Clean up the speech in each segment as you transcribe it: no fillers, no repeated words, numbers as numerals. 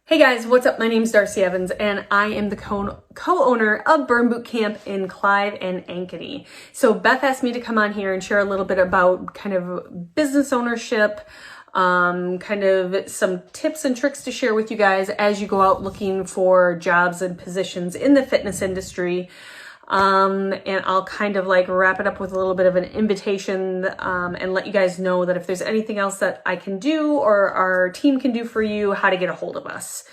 Hey guys, what's up? My name is Darcy Evans and I am the co-owner of Burn Boot Camp in Clive and Ankeny. So Beth asked me to come on here and share a little bit about kind of business ownership, kind of some tips and tricks to share with you guys as you go out looking for jobs and positions in the fitness industry. And I'll kind of like wrap it up with a little bit of an invitation, and let you guys know that if there's anything else that I can do or our team can do for you, how to get a hold of us.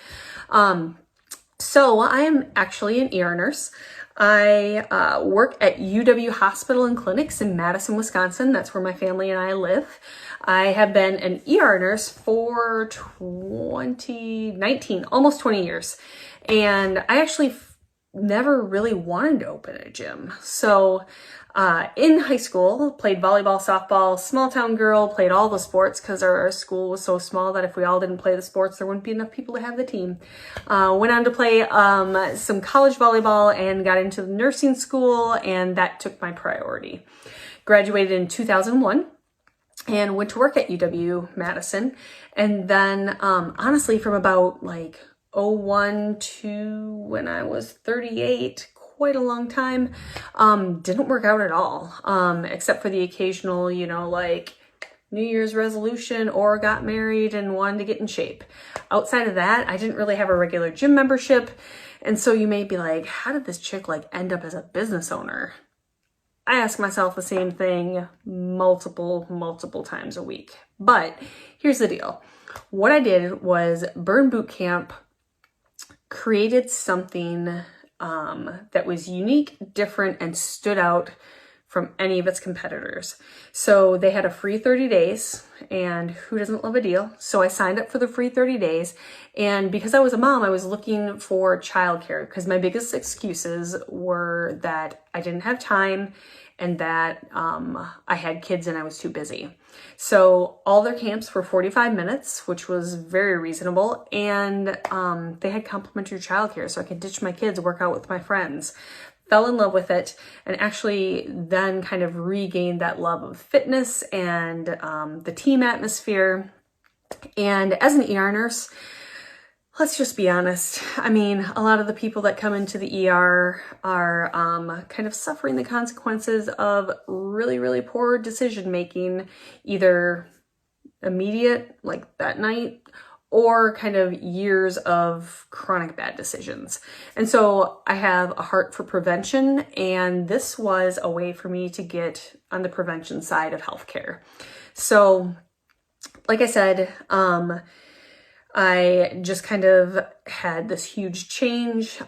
So I am actually an ER nurse. I work at UW Hospital and Clinics in Madison, Wisconsin. That's where my family and I live. I have been an ER nurse for 19, almost 20 years. And I actually never really wanted to open a gym. So in high school, played volleyball, softball, small town girl, played all the sports because our school was so small that if we all didn't play the sports, there wouldn't be enough people to have the team. Went on to play some college volleyball and got into the nursing school, and that took my priority. Graduated in 2001 and went to work at UW-Madison. And then honestly, from about like 01 to when I was 38, quite a long time, didn't work out at all, except for the occasional, like New Year's resolution or got married and wanted to get in shape. Outside of that, I didn't really have a regular gym membership. And so you may be like, how did this chick like end up as a business owner? I ask myself the same thing multiple times a week. But here's the deal. What I did was Burn Boot Camp created something that was unique, different, and stood out from any of its competitors. So they had a free 30 days, and who doesn't love a deal? So I signed up for the free 30 days. And because I was a mom, I was looking for childcare because my biggest excuses were that I didn't have time and that I had kids and I was too busy. So all their camps were 45 minutes, which was very reasonable. And they had complimentary childcare, so I could ditch my kids, work out with my friends. Fell in love with it, and actually then kind of regained that love of fitness and the team atmosphere. And as an ER nurse, let's just be honest. I mean, a lot of the people that come into the ER are kind of suffering the consequences of really poor decision making, either immediate, like that night, or kind of years of chronic bad decisions. And so I have a heart for prevention, and this was a way for me to get on the prevention side of healthcare. So, like I said, I just kind of had this huge change.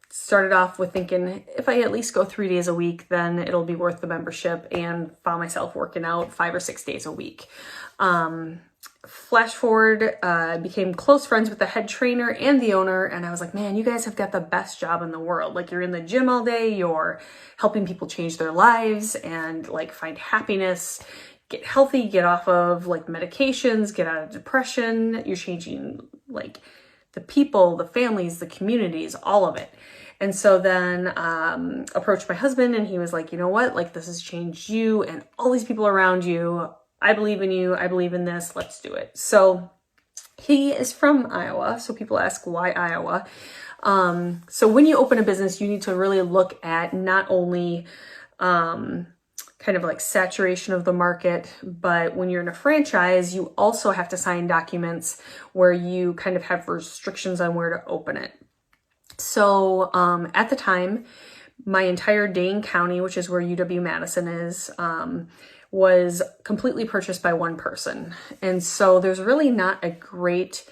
Started off with thinking if I at least go 3 days a week, then it'll be worth the membership, and found myself working out 5 or 6 days a week. Flash forward, became close friends with the head trainer and the owner, and I was like, man, you guys have got the best job in the world. Like, you're in the gym all day, you're helping people change their lives and like find happiness, get healthy, get off of like medications, get out of depression. You're changing like the people, the families, the communities, all of it. And so then approached my husband, and he was like, you know what, like this has changed you and all these people around you. I believe in you. I believe in this. Let's do it. So he is from Iowa. So people ask, why Iowa? So when you open a business, you need to really look at not only kind of like saturation of the market, but when you're in a franchise, you also have to sign documents where you kind of have restrictions on where to open it. So at the time, my entire Dane County, which is where UW-Madison is, was completely purchased by one person. And so there's really not a great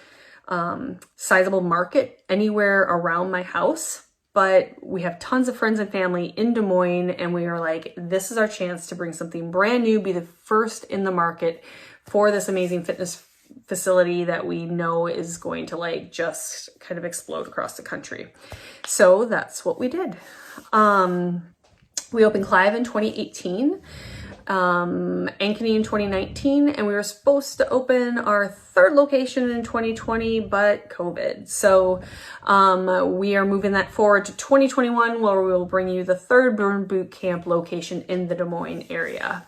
sizable market anywhere around my house, but we have tons of friends and family in Des Moines, and we are like, this is our chance to bring something brand new, be the first in the market for this amazing fitness facility that we know is going to like just kind of explode across the country. So that's what we did. We opened Clive in 2018. Ankeny in 2019, and we were supposed to open our third location in 2020, but COVID. So we are moving that forward to 2021, where we will bring you the third Burn Boot Camp location in the Des Moines area.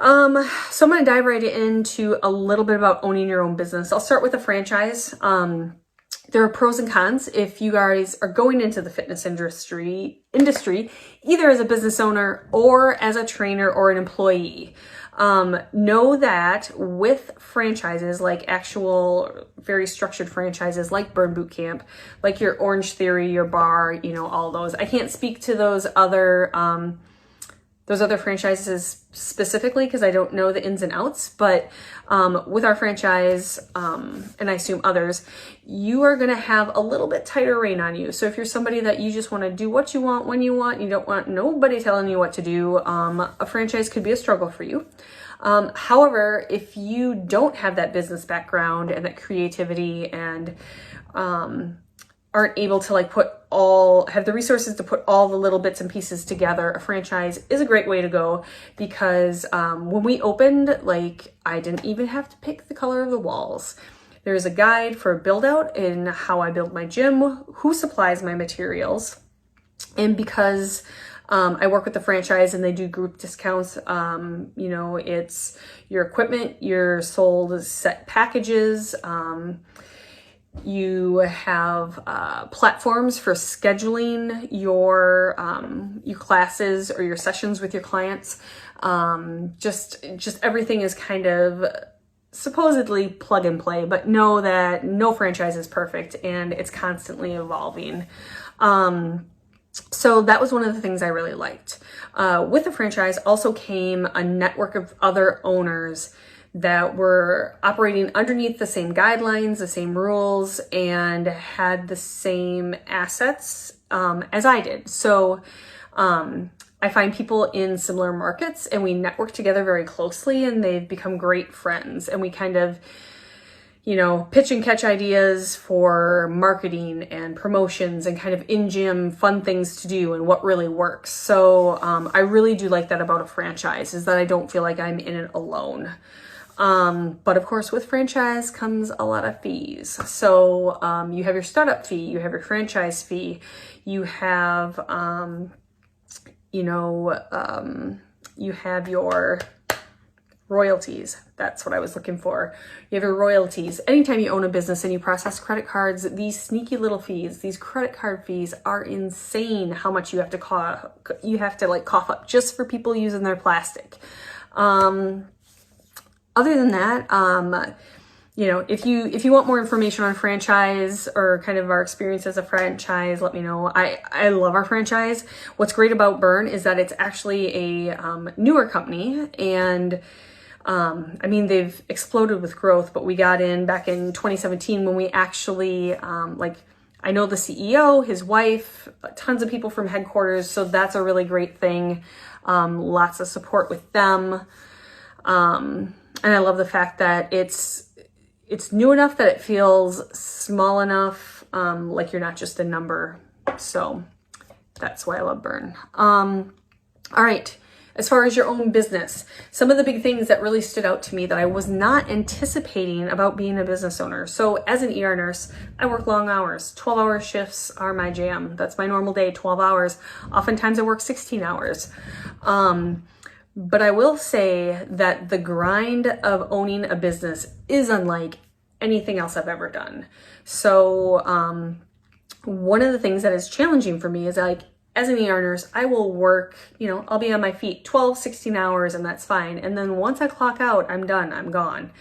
So I'm going to dive right into a little bit about owning your own business. I'll start with a franchise. There are pros and cons if you guys are going into the fitness industry, either as a business owner or as a trainer or an employee. Know that with franchises, like actual very structured franchises like Burn Boot Camp, like your Orange Theory, your bar, all those. I can't speak to those other franchises specifically because I don't know the ins and outs, but with our franchise, and I assume others, you are going to have a little bit tighter rein on you. So if you're somebody that you just want to do what you want, when you want, you don't want nobody telling you what to do, a franchise could be a struggle for you. However, if you don't have that business background and that creativity and aren't able to have the resources to put all the little bits and pieces together, a franchise is a great way to go because when we opened, I didn't even have to pick the color of the walls. There's a guide for build out in how I build my gym, who supplies my materials, and because I work with the franchise and they do group discounts. It's your equipment, you're sold set packages. You have platforms for scheduling your classes or your sessions with your clients. Just everything is kind of supposedly plug and play, but know that no franchise is perfect and it's constantly evolving. So that was one of the things I really liked. With the franchise also came a network of other owners that were operating underneath the same guidelines, the same rules, and had the same assets as I did. So I find people in similar markets and we network together very closely and they've become great friends. And we kind of, pitch and catch ideas for marketing and promotions and kind of in-gym fun things to do and what really works. So I really do like that about a franchise, is that I don't feel like I'm in it alone. But of course, with franchise comes a lot of fees. So you have your startup fee, you have your franchise fee, you have, you have your royalties. That's what I was looking for. You have your royalties. Anytime you own a business and you process credit cards, these sneaky little fees, these credit card fees are insane. How much you have to cough up just for people using their plastic. Other than that, if you want more information on franchise or kind of our experience as a franchise, let me know. I love our franchise. What's great about Burn is that it's actually a newer company, and they've exploded with growth, but we got in back in 2017 when we actually, I know the CEO, his wife, tons of people from headquarters. So that's a really great thing. Lots of support with them. And I love the fact that it's new enough that it feels small enough, like you're not just a number. So that's why I love Burn. All right. As far as your own business, some of the big things that really stood out to me that I was not anticipating about being a business owner. So as an ER nurse, I work long hours. 12-hour shifts are my jam. That's my normal day, 12 hours. Oftentimes I work 16 hours. But I will say that the grind of owning a business is unlike anything else I've ever done. So one of the things that is challenging for me is as an ER nurse, I will work, I'll be on my feet 12, 16 hours and that's fine. And then once I clock out, I'm done, I'm gone.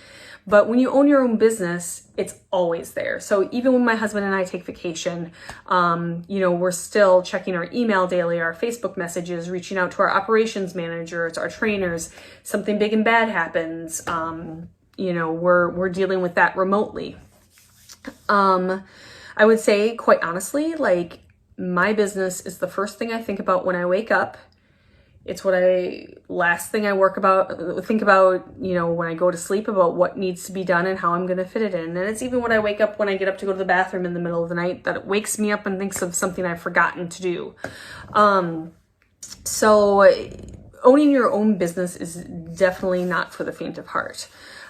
But when you own your own business, it's always there. So even when my husband and I take vacation, we're still checking our email daily, our Facebook messages, reaching out to our operations managers, our trainers. Something big and bad happens, we're dealing with that remotely. I would say, quite honestly, my business is the first thing I think about when I wake up. It's last thing I think about, when I go to sleep, about what needs to be done and how I'm going to fit it in. And it's even when I wake up, when I get up to go to the bathroom in the middle of the night, that it wakes me up and thinks of something I've forgotten to do. So owning your own business is definitely not for the faint of heart.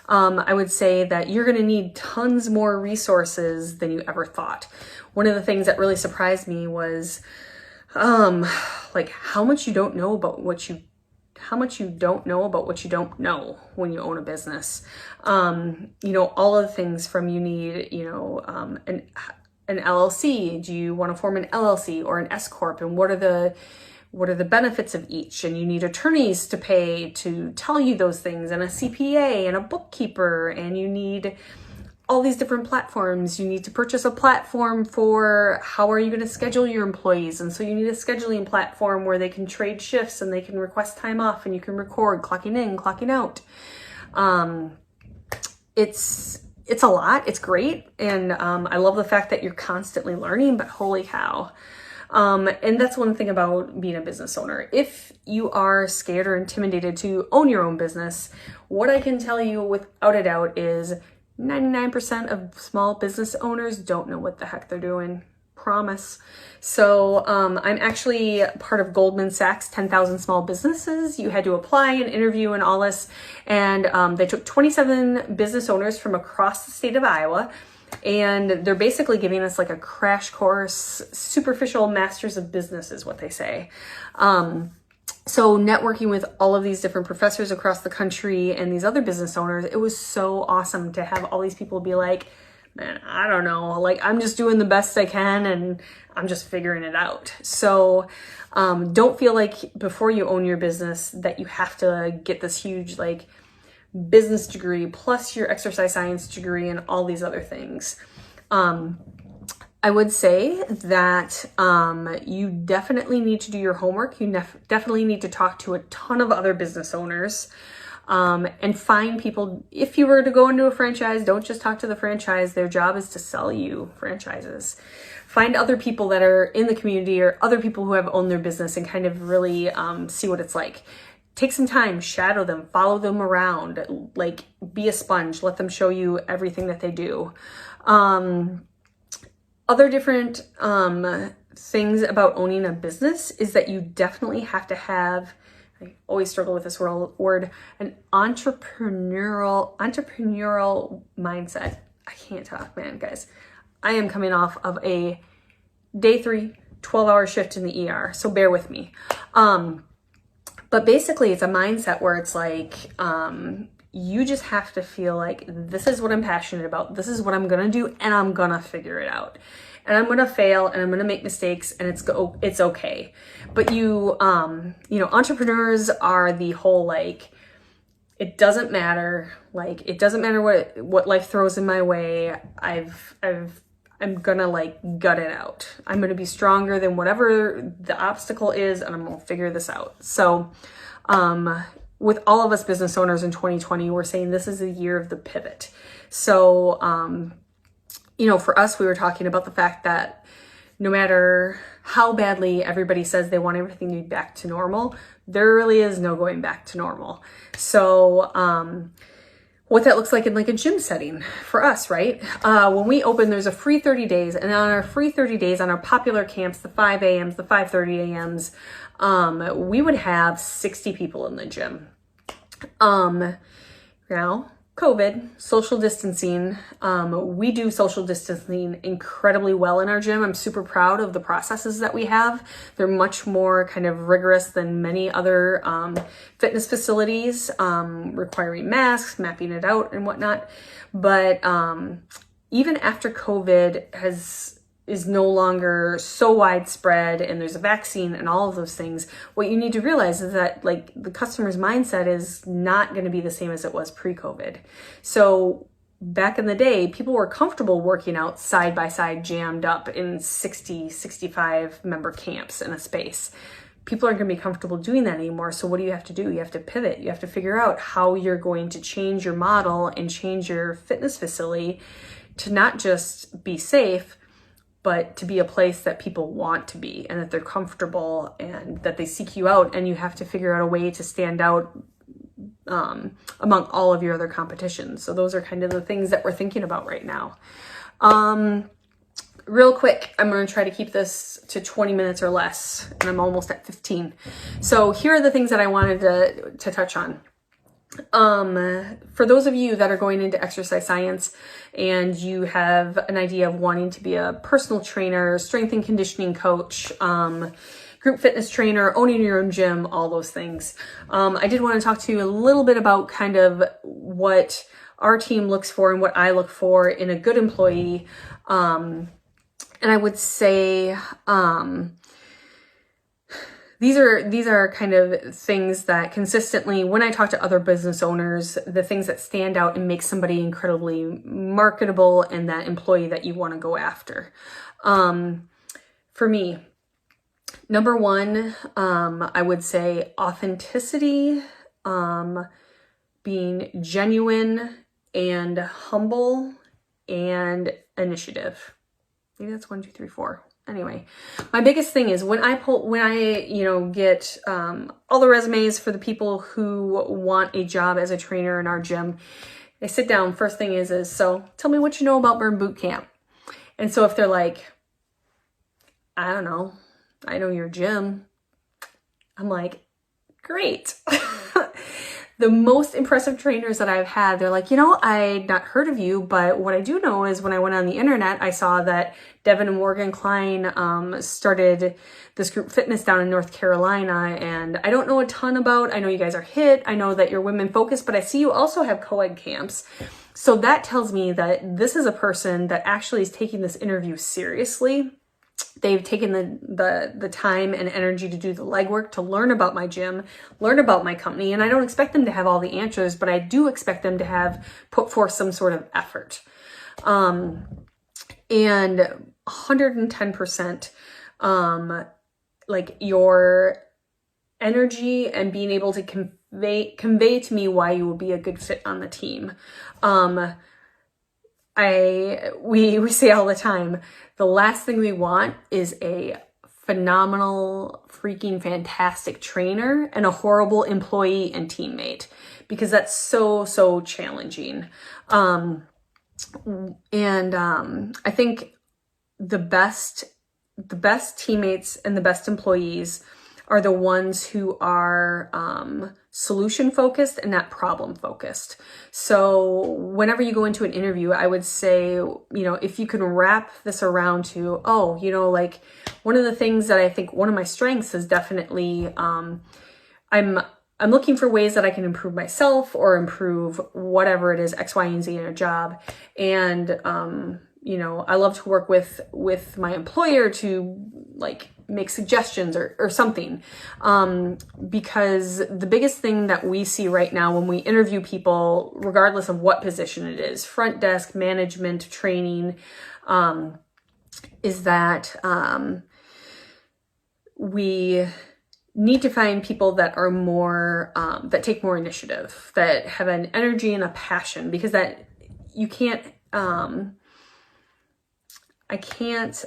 I would say that you're going to need tons more resources than you ever thought. One of the things that really surprised me was how much you don't know about what you how much you don't know about what you don't know when you own a business. All of the things from you need, an LLC. Do you want to form an LLC or an S Corp? And what are the benefits of each? And you need attorneys to pay to tell you those things, and a CPA and a bookkeeper, and you need all these different platforms. You need to purchase a platform for how are you going to schedule your employees. And so you need a scheduling platform where they can trade shifts and they can request time off and you can record clocking in, clocking out. It's a lot. It's great. And I love the fact that you're constantly learning, but holy cow. And that's one thing about being a business owner. If you are scared or intimidated to own your own business, what I can tell you without a doubt is 99% of small business owners don't know what the heck they're doing. Promise. So I'm actually part of Goldman Sachs 10,000 Small Businesses. You had to apply and interview and all this. And they took 27 business owners from across the state of Iowa. And they're basically giving us like a crash course, superficial masters of business is what they say. So networking with all of these different professors across the country and these other business owners, it was so awesome to have all these people be like, man, I don't know, like I'm just doing the best I can and I'm just figuring it out. So don't feel like before you own your business that you have to get this huge like business degree plus your exercise science degree and all these other things. I would say that you definitely need to do your homework. You definitely need to talk to a ton of other business owners and find people. If you were to go into a franchise, don't just talk to the franchise. Their job is to sell you franchises. Find other people that are in the community or other people who have owned their business and kind of really see what it's like. Take some time, shadow them, follow them around, like be a sponge, let them show you everything that they do. Other different things about owning a business is that you definitely have to have, I always struggle with this word, an entrepreneurial mindset. I can't talk, man, guys. I am coming off of a day 3, 12-hour shift in the ER, so bear with me. But basically it's a mindset where it's like, you just have to feel like this is what I'm passionate about. This is what I'm going to do and I'm going to figure it out. And I'm going to fail and I'm going to make mistakes and it's okay. But entrepreneurs are the whole, like, it doesn't matter. Like, it doesn't matter what life throws in my way. I'm going to like gut it out. I'm going to be stronger than whatever the obstacle is and I'm going to figure this out. So, with all of us business owners in 2020, we're saying this is a year of the pivot. So, for us, we were talking about the fact that no matter how badly everybody says they want everything to be back to normal, there really is no going back to normal. So, what that looks like in like a gym setting for us, right? When we open, there's a free 30 days. And on our free 30 days, on our popular camps, the 5 a.m.s, the 5:30 a.m.s, we would have 60 people in the gym. Now, COVID, social distancing, we do social distancing incredibly well in our gym. I'm super proud of the processes that we have. They're much more kind of rigorous than many other fitness facilities, requiring masks, mapping it out and whatnot. But even after COVID is no longer so widespread and there's a vaccine and all of those things, what you need to realize is that like the customer's mindset is not going to be the same as it was pre-COVID. So back in the day, people were comfortable working out side by side, jammed up in 60, 65 member camps in a space. People aren't going to be comfortable doing that anymore. So what do you have to do? You have to pivot. You have to figure out how you're going to change your model and change your fitness facility to not just be safe, but to be a place that people want to be and that they're comfortable and that they seek you out, and you have to figure out a way to stand out among all of your other competitions. So those are kind of the things that we're thinking about right now. Real quick, I'm going to try to keep this to 20 minutes or less, and I'm almost at 15. So here are the things that I wanted to touch on. For those of you that are going into exercise science and you have an idea of wanting to be a personal trainer, strength and conditioning coach, group group fitness trainer, owning your own gym, all those things. I did want to talk to you a little bit about kind of what our team looks for and what I look for in a good employee. And I would say, these are kind of things that consistently, when I talk to other business owners, the things that stand out and make somebody incredibly marketable and that employee that you want to go after. For me, number one, I would say authenticity, being genuine and humble, and initiative. Maybe that's 1, 2, 3, 4. Anyway, my biggest thing is when I get all the resumes for the people who want a job as a trainer in our gym, I sit down. First thing is so tell me what you know about Burn Boot Camp. And so if they're like, I don't know, I know your gym, I'm like, great. The most impressive trainers that I've had, they're like, I'd not heard of you, but what I do know is when I went on the internet, I saw that Devin and Morgan Klein started this group fitness down in North Carolina, and I don't know a ton about, I know you guys are HIIT, I know that you're women focused, but I see you also have co-ed camps. So that tells me that this is a person that actually is taking this interview seriously. They've taken the time and energy to do the legwork, to learn about my gym, learn about my company. And I don't expect them to have all the answers, but I do expect them to have put forth some sort of effort. And 110%, like your energy and being able to convey to me why you will be a good fit on the team. We say all the time, the last thing we want is a phenomenal, freaking fantastic trainer and a horrible employee and teammate, because that's so challenging. I think the best teammates and the best employees are the ones who are solution focused and not problem focused. So whenever you go into an interview, I would say, if you can wrap this around to, like one of the things that I think one of my strengths is definitely, I'm looking for ways that I can improve myself or improve whatever it is, X, Y, and Z in a job. And, I love to work with my employer to like make suggestions or something. Because the biggest thing that we see right now when we interview people, regardless of what position it is, front desk, management, training, is that we need to find people that are more, that take more initiative, that have an energy and a passion, because that you can't, I can't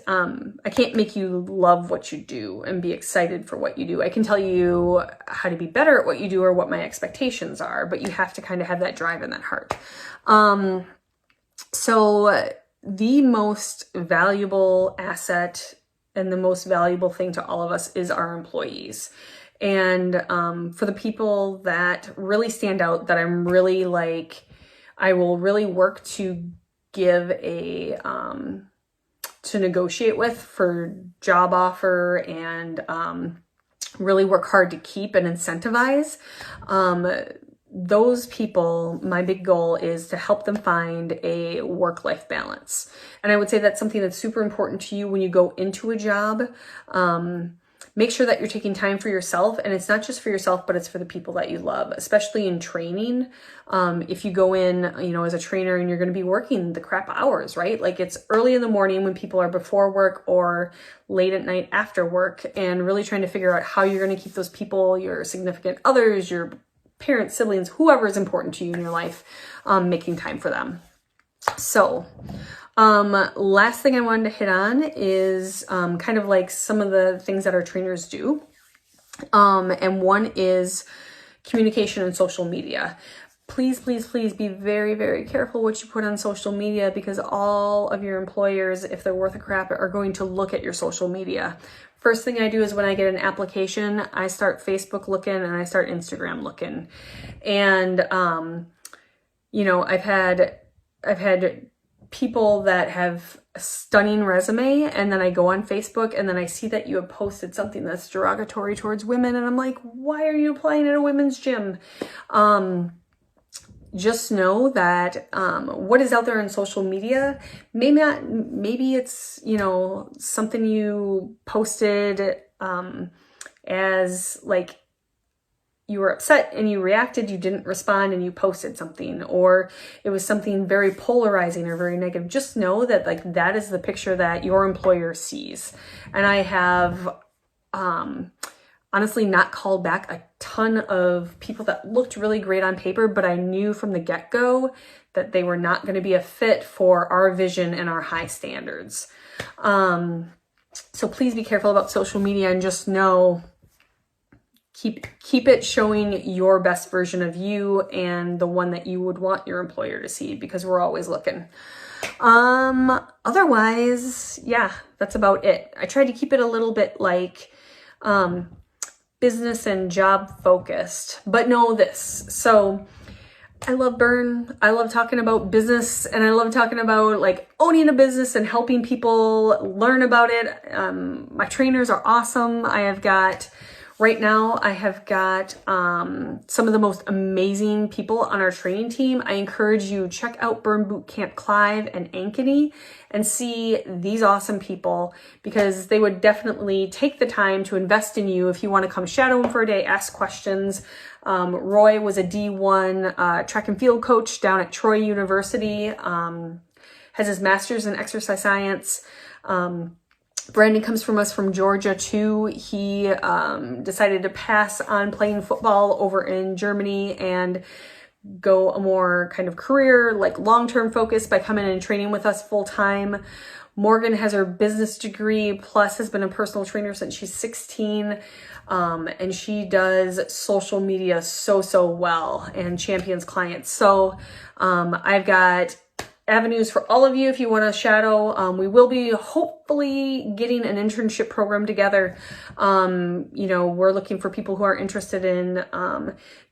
make you love what you do and be excited for what you do. I can tell you how to be better at what you do or what my expectations are, but you have to kind of have that drive and that heart. So the most valuable asset and the most valuable thing to all of us is our employees. And for the people that really stand out, that I'm really like, I will really work to give to negotiate with for job offer and really work hard to keep and incentivize. Those people, my big goal is to help them find a work-life balance. And I would say that's something that's super important to you when you go into a job. Make sure that you're taking time for yourself, and it's not just for yourself, but it's for the people that you love, especially in training. If you go in, as a trainer and you're going to be working the crap hours, right? Like it's early in the morning when people are before work or late at night after work, and really trying to figure out how you're going to keep those people, your significant others, your parents, siblings, whoever is important to you in your life, making time for them. So, last thing I wanted to hit on is kind of like some of the things that our trainers do. And one is communication and social media. Please, please, please be very, very careful what you put on social media, because all of your employers, if they're worth a crap, are going to look at your social media. First thing I do is when I get an application, I start Facebook looking and I start Instagram looking. And, I've had people that have a stunning resume, and then I go on Facebook and then I see that you have posted something that's derogatory towards women, and I'm like, why are you applying at a women's gym? Just know that what is out there on social media, maybe it's, you know, something you posted as like you were upset and you reacted, you didn't respond and you posted something, or it was something very polarizing or very negative. Just know that like that is the picture that your employer sees. And I have honestly not called back a ton of people that looked really great on paper, but I knew from the get-go that they were not going to be a fit for our vision and our high standards. So please be careful about social media, and just know, keep it showing your best version of you and the one that you would want your employer to see, because we're always looking. Otherwise, yeah, that's about it. I tried to keep it a little bit like business and job focused, but know this. So I love Burn. I love talking about business, and I love talking about like owning a business and helping people learn about it. My trainers are awesome. Right now, I have got some of the most amazing people on our training team. I encourage you, check out Burn Bootcamp Clive and Ankeny and see these awesome people, because they would definitely take the time to invest in you if you want to come shadow them for a day, ask questions. Roy was a D1 track and field coach down at Troy University, has his master's in exercise science. Brandon comes from us from Georgia too. He decided to pass on playing football over in Germany and go a more kind of career, like long-term focus by coming and training with us full-time. Morgan has her business degree, plus has been a personal trainer since she's 16. And she does social media so well and champions clients. So I've got avenues for all of you if you want to shadow. We will be hopefully getting an internship program together. You know, we're looking for people who are interested in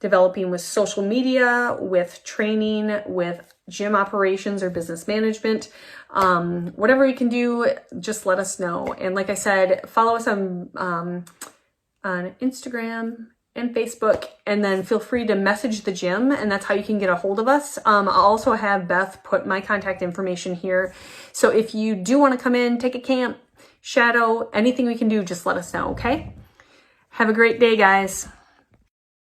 developing with social media, with training, with gym operations or business management. Whatever you can do, just let us know. And like I said, follow us on Instagram and Facebook, and then feel free to message the gym, and that's how you can get a hold of us. I'll also have Beth put my contact information here. So if you do want to come in, take a camp, shadow, anything we can do, just let us know, okay? Have a great day, guys.